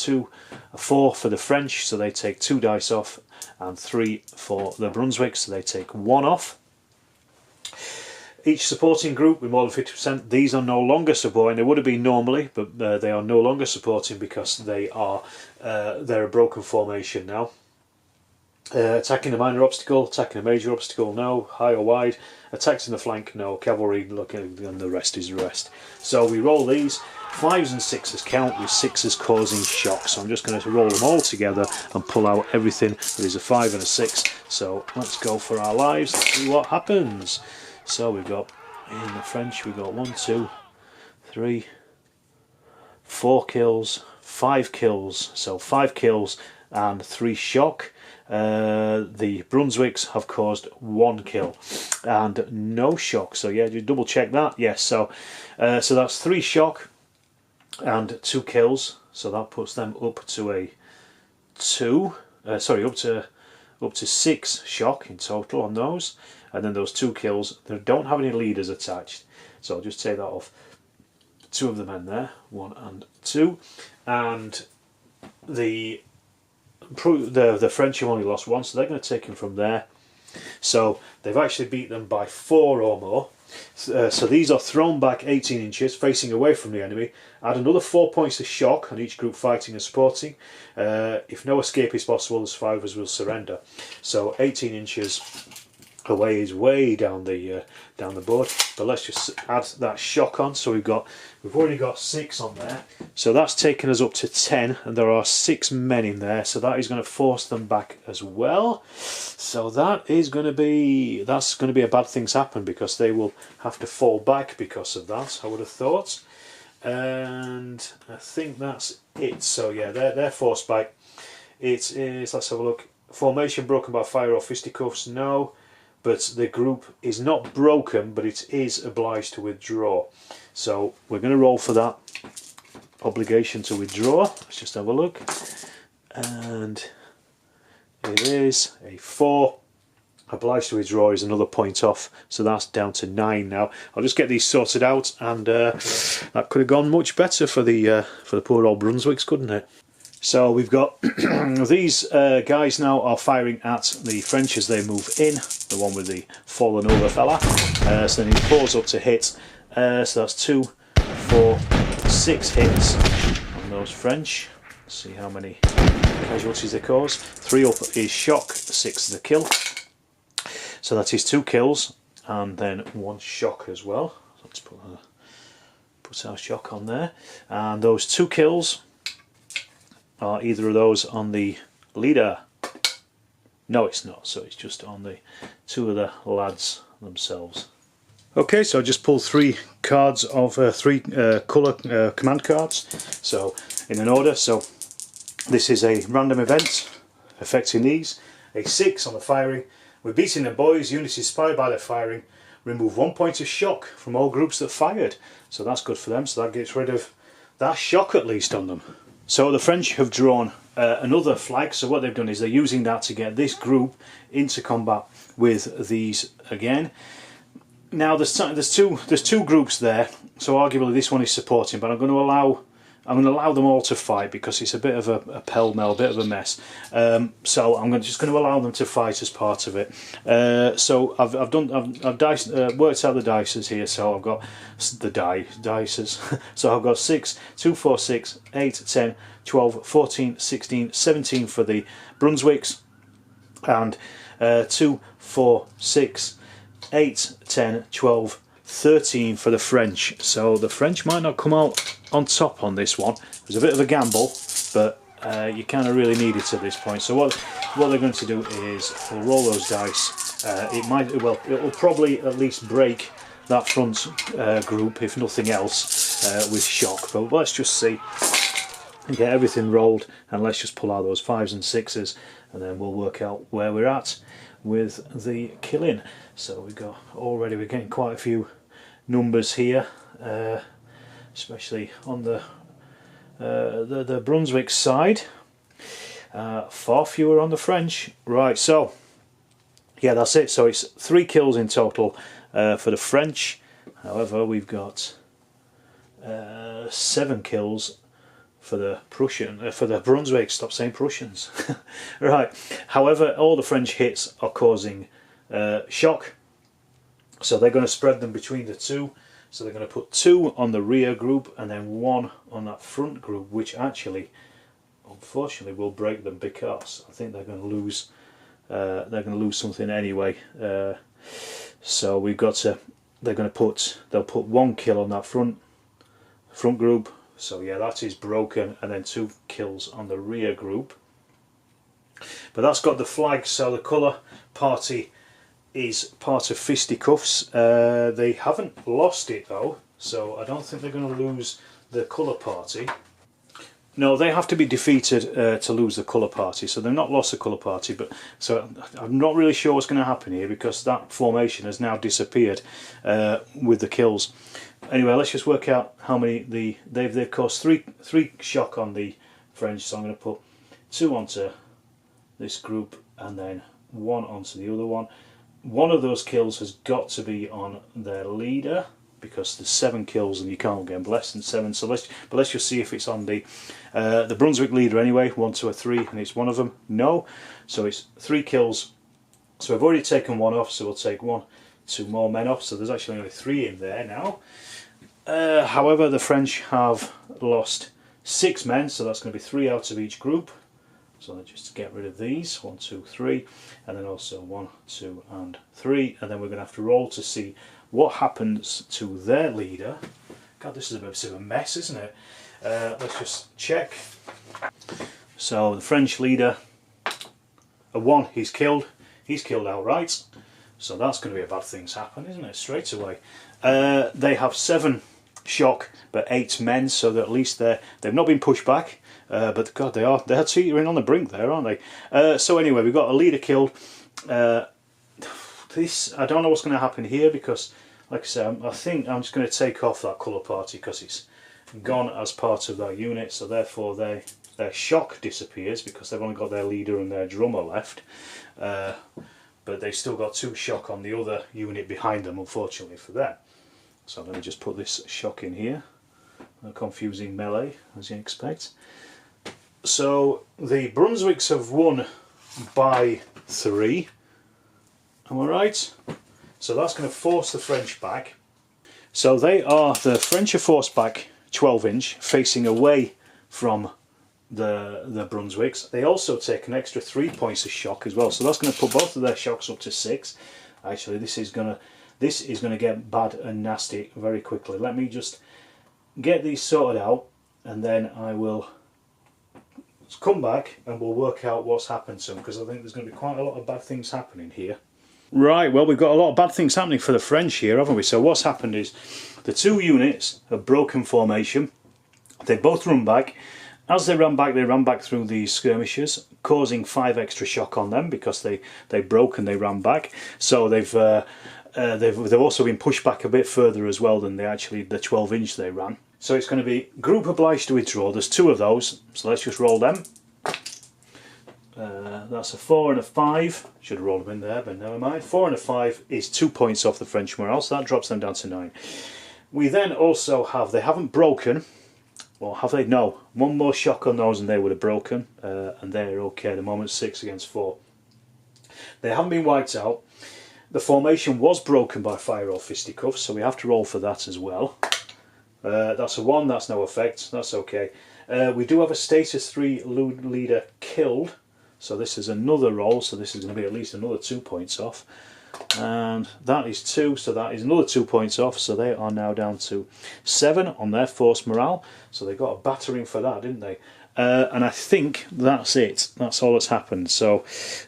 4 for the French, so they take 2 dice off, and 3 for the Brunswick, so they take 1 off. Each supporting group with more than 50%, these are no longer supporting. They would have been normally, but they are no longer supporting because they're a broken formation now. Attacking a minor obstacle, attacking a major obstacle, no. High or wide, attacks in the flank, no. Cavalry, looking, and the rest is the rest. So we roll these. 5s and 6s count, with 6s causing shock. So I'm just going to roll them all together and pull out everything. There is a 5 and a 6. So let's go for our lives and see what happens. So we've got, in the French, we've got 1, 2, 3, 4 kills, 5 kills. So 5 kills and 3 shock. The Brunswicks have caused 1 kill and no shock. So yeah, just double check that. Yes, so that's 3 shock and 2 kills. So that puts them up to a 2. Up to 6 shock in total on those. And then those 2 kills, they don't have any leaders attached, so I'll just take that off 2 of the men there, 1 and 2, and the French have only lost 1, so they're going to take him from there. So they've actually beat them by 4 or more. So these are thrown back 18 inches, facing away from the enemy. Add another 4 points of shock on each group fighting and supporting. If no escape is possible, the survivors will surrender. So 18 inches away is way down the board, but let's just add that shock on. So we've already got 6 on there, so that's taken us up to 10, and there are 6 men in there, so that is going to force them back as well. So that's going to be a bad thing's happen, because they will have to fall back because of that, I would have thought. And I think that's it. So yeah, they're forced back. It is, let's have a look. Formation broken by fire or fisticuffs, no. But the group is not broken, but it is obliged to withdraw. So we're going to roll for that obligation to withdraw. Let's just have a look. And it is a 4. Obliged to withdraw is another point off, so that's down to 9 now. I'll just get these sorted out, and that could have gone much better for the poor old Brunswicks, couldn't it? So we've got these guys now are firing at the French as they move in. the one with the fallen over fella. So then he pulls up to hit. So that's 2, 4, 6 hits on those French. Let's see how many casualties they cause. 3 up is shock, 6 is the kill. So that is 2 kills and then 1 shock as well. So let's put our shock on there. And those 2 kills are either of those on the leader. No, it's not. So it's just on the 2 of the lads themselves. Okay, so I just pulled 3 cards of 3 colour command cards. So in an order. So this is a random event affecting these. A 6 on the firing. We're beating the boys. Units inspired by their firing. Remove 1 point of shock from all groups that fired. So that's good for them. So that gets rid of that shock at least on them. So the French have drawn another flag. So what they've done is they're using that to get this group into combat with these again. Now there's two groups there. So arguably this one is supporting, but I'm going to allow them all to fight because it's a bit of a pell-mell, a bit of a mess. So I'm just going to allow them to fight as part of it. So I've worked out the dices here. So I've got the dices. So I've got 6, 2, 4, 6, 8, 10, 12, 14, 16, 17 for the Brunswicks, and 2, 4, 6, 8, 10, 12, 13 for the French. So the French might not come out on top on this one. It was a bit of a gamble, but you kind of really need it at this point. So what they're going to do is they'll roll those dice. It'll probably at least break that front group, if nothing else, with shock. But let's just see and get everything rolled, and let's just pull out those 5s and 6s, and then we'll work out where we're at with the killing. So we're getting quite a few numbers here, especially on the Brunswick side. Far fewer on the French. Right, so yeah, that's it. So it's 3 kills in total for the French. However, we've got 7 kills for the Brunswick. Stop saying Prussians. Right. However, all the French hits are causing shock, so they're going to spread them between the 2. So they're going to put 2 on the rear group and then 1 on that front group, which actually, unfortunately, will break them because I think they're going to lose. They're going to lose something anyway. So we've got to. They'll put 1 kill on that front group. So yeah, that is broken, and then 2 kills on the rear group. But that's got the flag, so the colour party is part of fisticuffs. They haven't lost it though, so I don't think they're going to lose the colour party. No, they have to be defeated to lose the colour party, so they've not lost the colour party. But so I'm not really sure what's going to happen here because that formation has now disappeared with the kills. Anyway, let's just work out how many they've caused 3 shock on the French. So I'm going to put 2 onto this group and then 1 onto the other one. One of those kills has got to be on their leader because there's 7 kills and you can't get less than 7. So let's just see if it's on the Brunswick leader anyway. 1, 2 or 3, and it's one of them. No, so it's 3 kills. So I've already taken 1 off, so we'll take 1, 2 more men off. So there's actually only 3 in there now. However, the French have lost 6 men, so that's going to be 3 out of each group. So just to get rid of these, 1, 2, 3, and then also 1, 2, and 3, and then we're going to have to roll to see what happens to their leader. God, this is a bit of a mess, isn't it? Let's just check. So the French leader, a 1, he's killed outright. So that's going to be a bad thing's happen, isn't it? Straight away. They have 7 shock, but 8 men, so that at least they've not been pushed back. But God, they're teetering on the brink there, aren't they? So anyway, we've got a leader killed. I don't know what's going to happen here because, like I said, I think I'm just going to take off that colour party because it's gone as part of that unit. So therefore, their shock disappears because they've only got their leader and their drummer left. But they've still got 2 shock on the other unit behind them, unfortunately for them. So let me just put this shock in here. A confusing melee, as you expect. So the Brunswicks have won by 3. Am I right? So that's going to force the French back. So the French are forced back 12 inch, facing away from the Brunswicks. They also take an extra 3 points of shock as well. So that's going to put both of their shocks up to 6. Actually, this is going to get bad and nasty very quickly. Let me just get these sorted out, and then I will come back and we'll work out what's happened to them, because I think there's going to be quite a lot of bad things happening here. Right, well, we've got a lot of bad things happening for the French here, haven't we? So what's happened is the two units have broken formation. They both run back. As they ran back through these skirmishers, causing 5 extra shock on them because they broke and they ran back. So they've also been pushed back a bit further as well than the 12 inch they ran. So it's going to be group obliged to withdraw. There's 2 of those, so let's just roll them. That's a 4 and a 5. Should have rolled them in there, but never mind. 4 and a 5 is 2 points off the French morale, so that drops them down to 9. We then also have, they haven't broken, or have they? No. 1 more shock on those and they would have broken, and they're okay at the moment, 6 against 4. They haven't been wiped out. The formation was broken by fire or fisticuffs, so we have to roll for that as well. That's a 1, that's no effect, that's okay. We do have a status 3 leader killed, so this is another roll, so this is going to be at least another 2 points off. And that is 2, so that is another 2 points off, so they are now down to 7 on their force morale. So they got a battering for that, didn't they? And I think that's it, that's all that's happened. So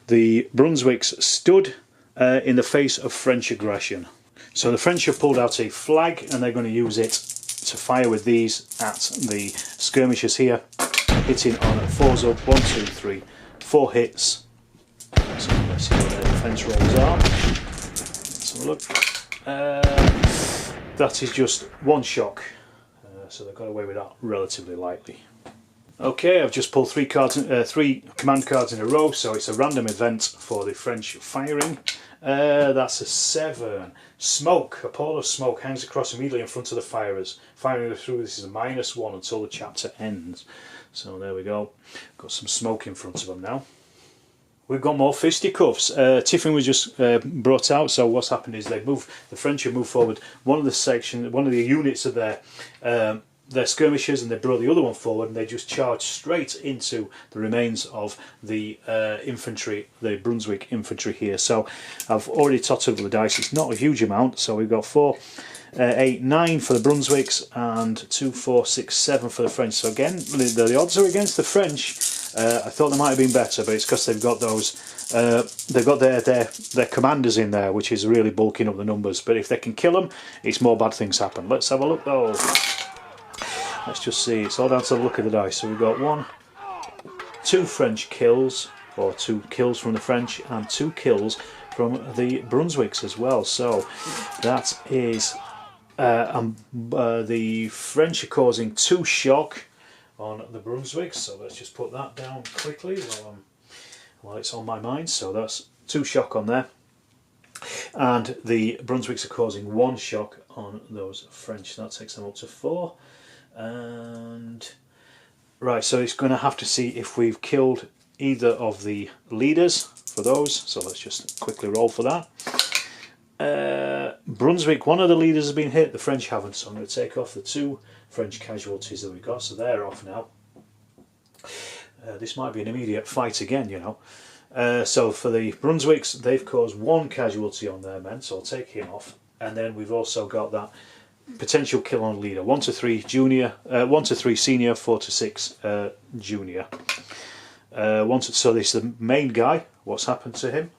the Brunswicks stood in the face of French aggression. So the French have pulled out a flag and they're going to use it to fire with these at the skirmishers here, hitting on 4s up, 1, 2, 3, 4 hits. So let's see what their defence rolls are. Let's have a look. That is just 1 shock, so they got away with that relatively lightly. Okay, I've just pulled 3 command cards in a row, so it's a random event for the French firing. That's a 7. Smoke, a pall of smoke hangs across immediately in front of the firers. Firing through this is a -1 until the chapter ends. So there we go. Got some smoke in front of them now. We've got more fisticuffs. Tiffin was just brought out. So what's happened is the French have moved forward one of the units of their skirmishers, and they brought the other one forward, and they just charged straight into the remains of the infantry, the Brunswick infantry here. So I've already totted up the dice. It's not a huge amount, so we've got 4, 8, 9 for the Brunswicks, and 2, 4, 6, 7 for the French. So again, the odds are against the French. I thought they might have been better, but it's because they've got those. They've got their commanders in there, which is really bulking up the numbers. But if they can kill them, it's more bad things happen. Let's have a look though. Let's just see. It's all down to the look of the dice. So we've got 2 French kills, or 2 kills from the French, and 2 kills from the Brunswicks as well. So that is the French are causing 2 shock on the Brunswicks. So let's just put that down quickly while it's on my mind. So that's 2 shock on there, and the Brunswicks are causing 1 shock on those French. That takes them up to 4. And right, so it's going to have to see if we've killed either of the leaders for those. So let's just quickly roll for that. Brunswick, one of the leaders has been hit, the French haven't, so I'm going to take off the 2 French casualties that we got, so they're off now. This might be an immediate fight again, you know. So for the Brunswicks, they've caused 1 casualty on their men, so I'll take him off. And then we've also got that potential kill on leader, 1 to 3 junior, 1 to 3 senior, 4 to 6 junior. So this is the main guy. What's happened to him?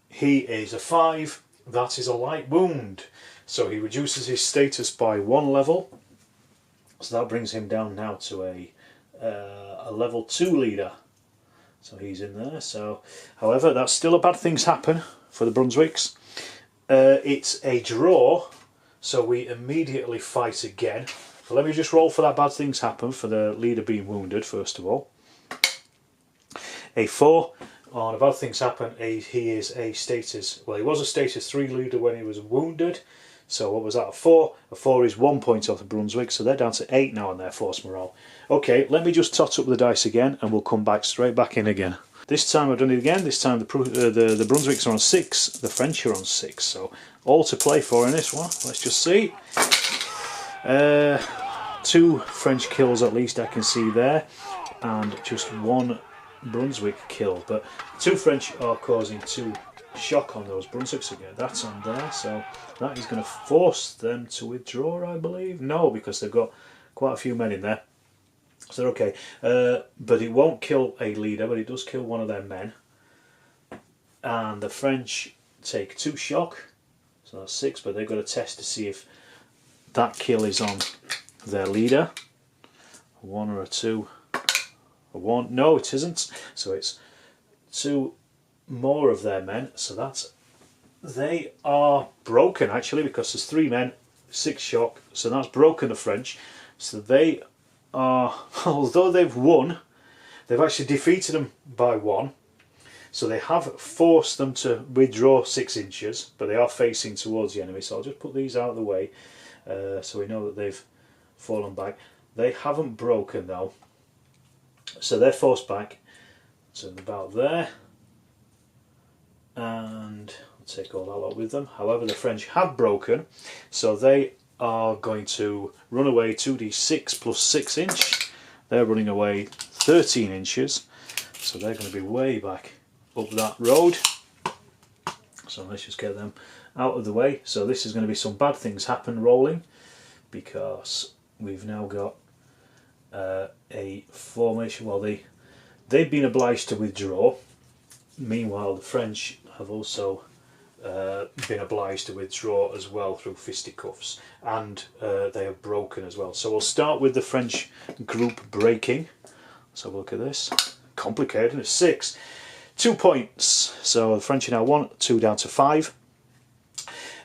He is a 5. That is a light wound. So he reduces his status by 1 level. So that brings him down now to a level 2 leader. So he's in there. So, however, that's still a bad things happen for the Brunswicks. It's a draw, so we immediately fight again. So let me just roll for that bad things happen for the leader being wounded first of all. A 4 on a bad things happen. He is a status, well, he was a status 3 leader when he was wounded. So what was that, a 4? A 4 is 1 point off the Brunswick, so they're down to 8 now on their force morale. Okay, let me just tot up the dice again and we'll come back straight back in again. This time I've done it again. This time the Brunswickers are on 6, the French are on 6. So all to play for in this one. Let's just see. 2 French kills at least I can see there, and just 1 Brunswick kill. But 2 French are causing 2 shock on those Brunswicks again. That's on there, so that is going to force them to withdraw, I believe. No, because they've got quite a few men in there, so they're okay. But it won't kill a leader, but it does kill one of their men. And the French take 2 shock, so that's 6. But they've got to test to see if that kill is on their leader. A 1 or a 2. A 1. No, it isn't. So it's 2 more of their men, so that's, they are broken actually, because there's 3 men, 6 shock, so that's broken the French. So they are, although they've won, they've actually defeated them by 1, so they have forced them to withdraw 6 inches, but they are facing towards the enemy. So I'll just put these out of the way, so we know that they've fallen back. They haven't broken though, so they're forced back to about there. And I'll take all that lot with them. However, the French have broken, so they are going to run away 2d6 plus 6 inch. They're running away 13 inches, so they're going to be way back up that road. So let's just get them out of the way. So this is going to be some bad things happen rolling, because we've now got a formation. Well, they've been obliged to withdraw. Meanwhile, the French have also been obliged to withdraw as well through fisticuffs, and they have broken as well. So we'll start with the French group breaking. Let's have a look at this. Complicated. It's 6. 2 points. So the French are now 1, 2 down to 5.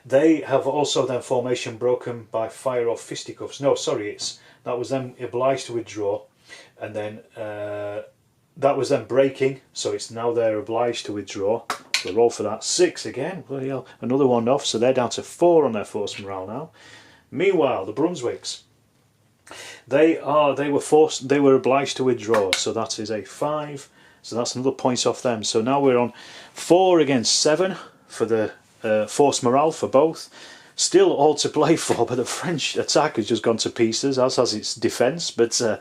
They have also then formation broken by fire or fisticuffs. No, sorry, that was them obliged to withdraw, and then that was them breaking, so it's now they're obliged to withdraw. So roll for that. 6 again. Bloody hell. Another 1 off, so they're down to 4 on their force morale now. Meanwhile, the Brunswicks, they were obliged to withdraw, so that is a 5. So that's another point off them. So now we're on 4 against 7 for the force morale for both. Still all to play for, but the French attack has just gone to pieces, as has its defence. But the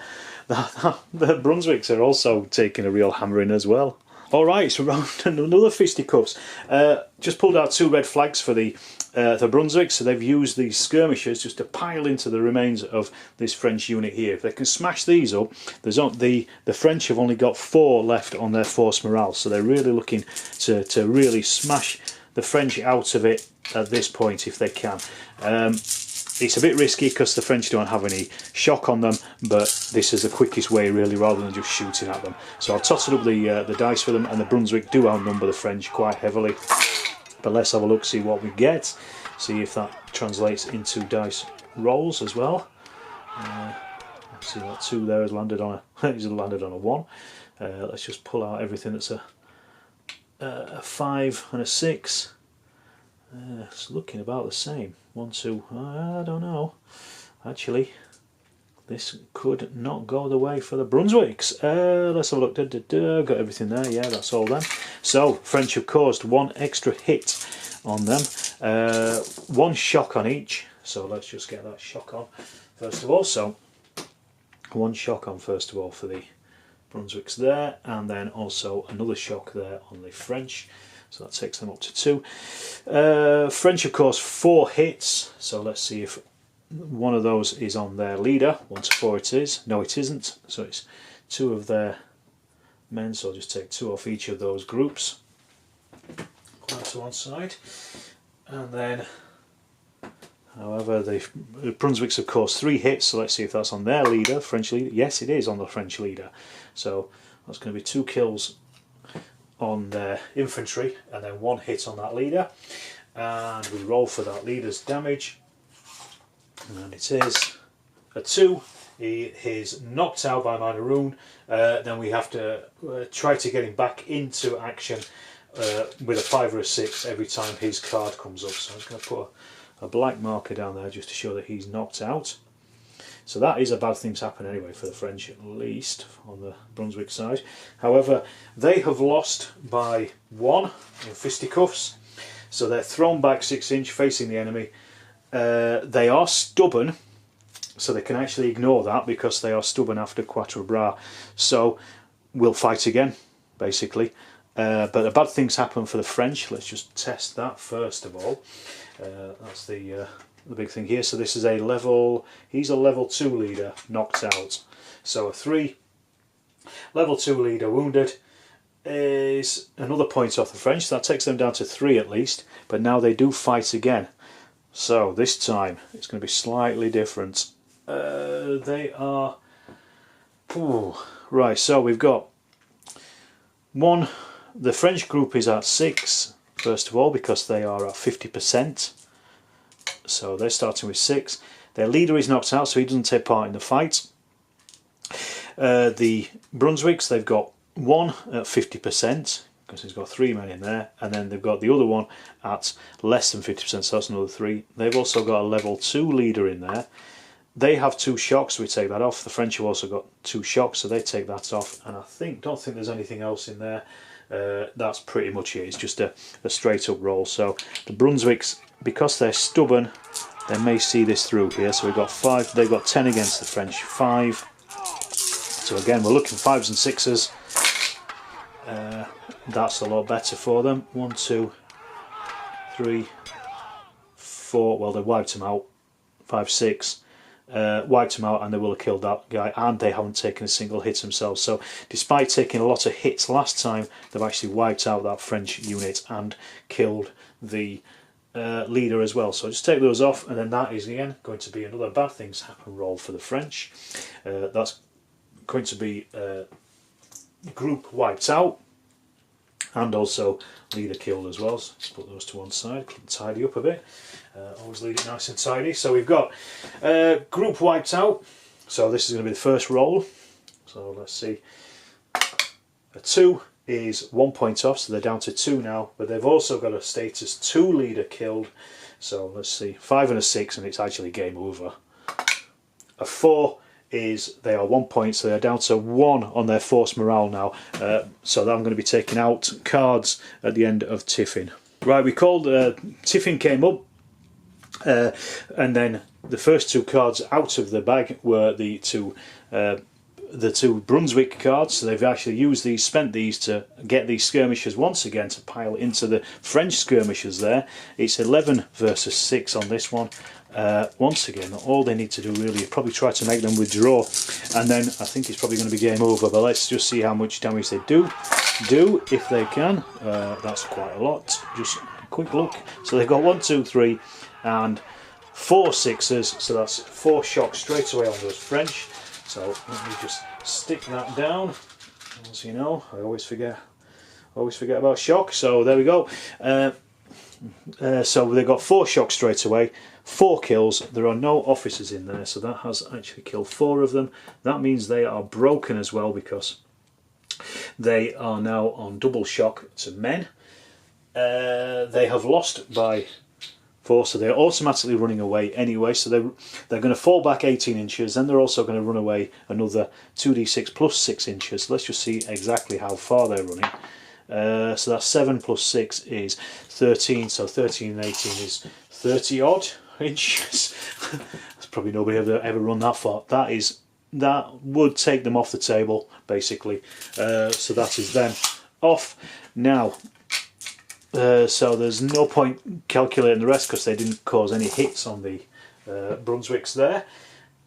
Brunswicks are also taking a real hammering as well. Alright, so round another fisticuffs. Just pulled out 2 red flags for the Brunswick, so they've used these skirmishers just to pile into the remains of this French unit here. If they can smash these up, the French have only got 4 left on their force morale, so they're really looking to really smash the French out of it at this point if they can. It's a bit risky because the French don't have any shock on them, but this is the quickest way really, rather than just shooting at them. So I'll toss it up the dice for them, and the Brunswick do outnumber the French quite heavily. But let's have a look, see what we get, see if that translates into dice rolls as well. See that 2 there has landed on a 1. Let's just pull out everything that's a 5 and a 6. It's looking about the same. 1, 2, I don't know. Actually, this could not go the way for the Brunswicks. Let's have a look. Got everything there. Yeah, that's all then. So, French have caused 1 extra hit on them. 1 shock on each. So let's just get that shock on first of all. So, 1 shock on first of all for the Brunswicks there, and then also another shock there on the French. So that takes them up to 2. French, of course, 4 hits. So let's see if one of those is on their leader. 1 to 4 it is. No, it isn't. So it's 2 of their men. So I'll just take 2 off each of those groups. Put that to one side. And then, however, the Brunswicks, of course, 3 hits. So let's see if that's on their leader, French leader. Yes, it is on the French leader. So that's going to be 2 kills on their infantry, and then 1 hit on that leader, and we roll for that leader's damage, and it is a 2. He is knocked out by minor wound. Then we have to try to get him back into action with a 5 or a 6 every time his card comes up. So I'm just going to put a black marker down there just to show that he's knocked out. So that is a bad thing to happen anyway for the French, at least on the Brunswick side. However, they have lost by 1 in fisticuffs, so they're thrown back 6 inch facing the enemy. They are stubborn, so they can actually ignore that because they are stubborn after quatre bras. So we'll fight again, basically. But the bad things happen for the French. Let's just test that first of all. That's the big thing here. So this is a level, he's a level 2 leader knocked out. So a 3 level 2 leader wounded is another point off the French. That takes them down to 3 at least, but now they do fight again. So this time it's going to be slightly different. They are... right, so we've got 1, the French group is at 6 first of all because they are at 50%. So they're starting with 6. Their leader is knocked out, so he doesn't take part in the fight. The Brunswicks, they've got 1 at 50% because he's got 3 men in there, and then they've got the other one at less than 50%, so that's another 3. They've also got a level 2 leader in there. They have 2 shocks, so we take that off. The French have also got 2 shocks, so they take that off, and I don't think there's anything else in there. That's pretty much it. It's just a straight up roll. So the Brunswicks, because they're stubborn, they may see this through here. So we've got 5, they've got 10 against the French 5. So again, we're looking 5s and 6s. That's a lot better for them. 1, 2, 3, 4. Well, they wiped them out. 5, 6. Wiped them out, and they will have killed that guy, and they haven't taken a single hit themselves. So despite taking a lot of hits last time, they've actually wiped out that French unit and killed the leader as well. So just take those off, and then that is again going to be another bad things happen roll for the French. That's going to be group wiped out and also leader killed as well. So let's put those to one side, tidy up a bit. Always leave it nice and tidy. So we've got group wiped out. So this is going to be the first roll. So let's see. A 2 is 1 point off, so they're down to 2 now. But they've also got a status 2 leader killed. So let's see. 5 and a 6, and it's actually game over. A 4 is they are 1 point, so they're down to 1 on their force morale now. So I'm going to be taking out cards at the end of Tiffin. Right, we called Tiffin came up. And then the first 2 cards out of the bag were the two Brunswick cards. So they've actually used these, spent these to get these skirmishers once again to pile into the French skirmishers there. It's 11 versus 6 on this one. Once again, all they need to do really is probably try to make them withdraw, and then I think it's probably going to be game over. But let's just see how much damage they do if they can. That's quite a lot. Just a quick look. So they've got 1, 2, 3 and 4 6s, so that's 4 shocks straight away on those French. So let me just stick that down. As you know, I always forget about shock. So there we go. So they've got 4 shocks straight away, 4 kills. There are no officers in there, so that has actually killed 4 of them. That means they are broken as well because they are now on double shock to men. They have lost by 4, so they're automatically running away anyway. So they're going to fall back 18 inches, and they're also going to run away another 2d6 plus 6 inches. Let's just see exactly how far they're running. So that's 7 plus 6 is 13, so 13 and 18 is 30 odd inches. That's probably nobody ever run that far. That would take them off the table basically. So that is them off now. So there's no point calculating the rest because they didn't cause any hits on the Brunswicks there.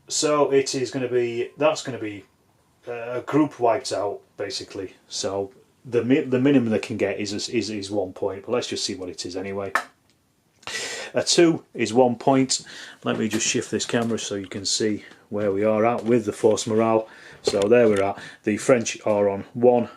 So it is going to be, that's going to be a group wiped out basically. So the minimum they can get is 1 point, but let's just see what it is anyway. A 2 is 1 point. Let me just shift this camera so you can see where we are at with the force morale. So there we're at. The French are on 1.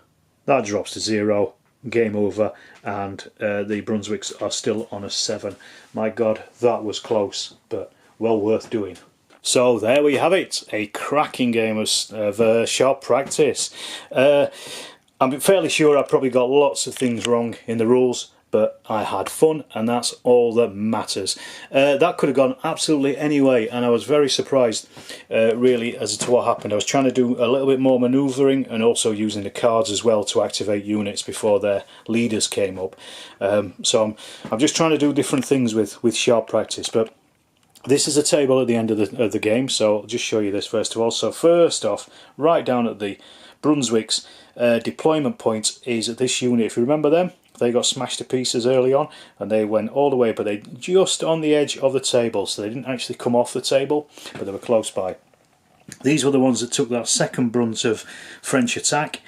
That drops to 0. Game over, and the Brunswicks are still on a 7. My God, that was close, but well worth doing. So there we have it, a cracking game of sharp practice. I'm fairly sure I probably got lots of things wrong in the rules. but I had fun, and that's all that matters. That could have gone absolutely any way, and I was very surprised really as to what happened. I was trying to do a little bit more manoeuvring and also using the cards as well to activate units before their leaders came up. So I'm just trying to do different things with sharp practice. But this is a table at the end of the game, so I'll just show you this first of all. So first off, right down at the Brunswick's deployment point is this unit. If you remember them, they got smashed to pieces early on, and they went all the way, but they just on the edge of the table, so they didn't actually come off the table, but they were close by. These were the ones that took that second brunt of French attack.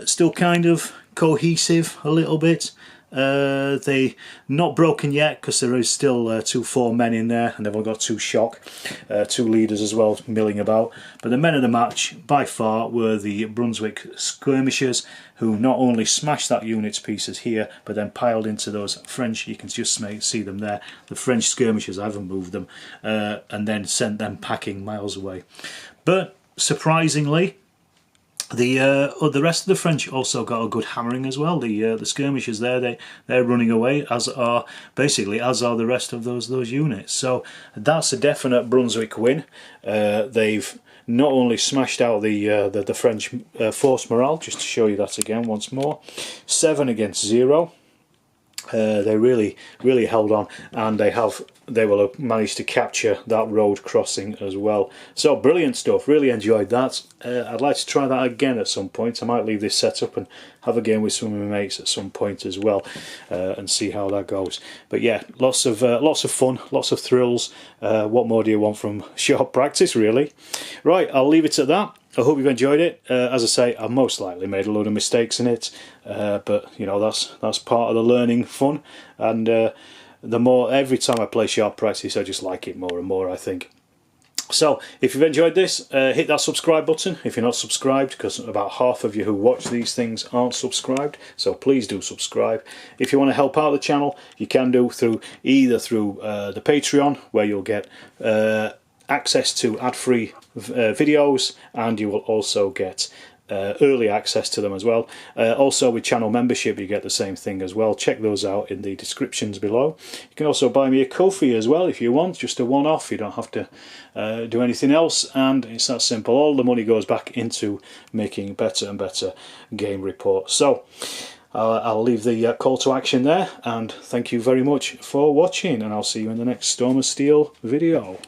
Still kind of cohesive a little bit. They not broken yet because there is still 2 4 men in there, and they've all got 2 shock, 2 leaders as well milling about. But the men of the match by far were the Brunswick skirmishers, who not only smashed that unit to pieces here, but then piled into those French, you can just see them there, the French skirmishers. I haven't moved them, and then sent them packing miles away. But surprisingly, the rest of the French also got a good hammering as well. The skirmishers there, they're running away, as are the rest of those units. So that's a definite Brunswick win. They've not only smashed out the French force morale, just to show you that again once more, 7 against 0. They really held on, and they will have managed to capture that road crossing as well. So brilliant stuff, really enjoyed that. I'd like to try that again at some point. I might leave this set up and have a game with some of my mates at some point as well, and see how that goes. But yeah, lots of fun, lots of thrills. What more do you want from sharp practice, really? Right, I'll leave it at that. I hope you've enjoyed it. As I say, I've most likely made a load of mistakes in it, but you know, that's part of the learning fun. And every time I play sharp practice, I just like it more and more, I think. So if you've enjoyed this, hit that subscribe button if you're not subscribed, because about half of you who watch these things aren't subscribed, so please do subscribe. If you want to help out the channel, you can do either through the Patreon, where you'll get access to ad-free videos, and you will also get early access to them as well. Also with channel membership you get the same thing as well. Check those out in the descriptions below. You can also buy me a Ko-fi as well if you want, just a one-off. You don't have to do anything else, and it's that simple. All the money goes back into making better and better game reports. So I'll leave the call to action there, and thank you very much for watching, and I'll see you in the next Storm of Steel video.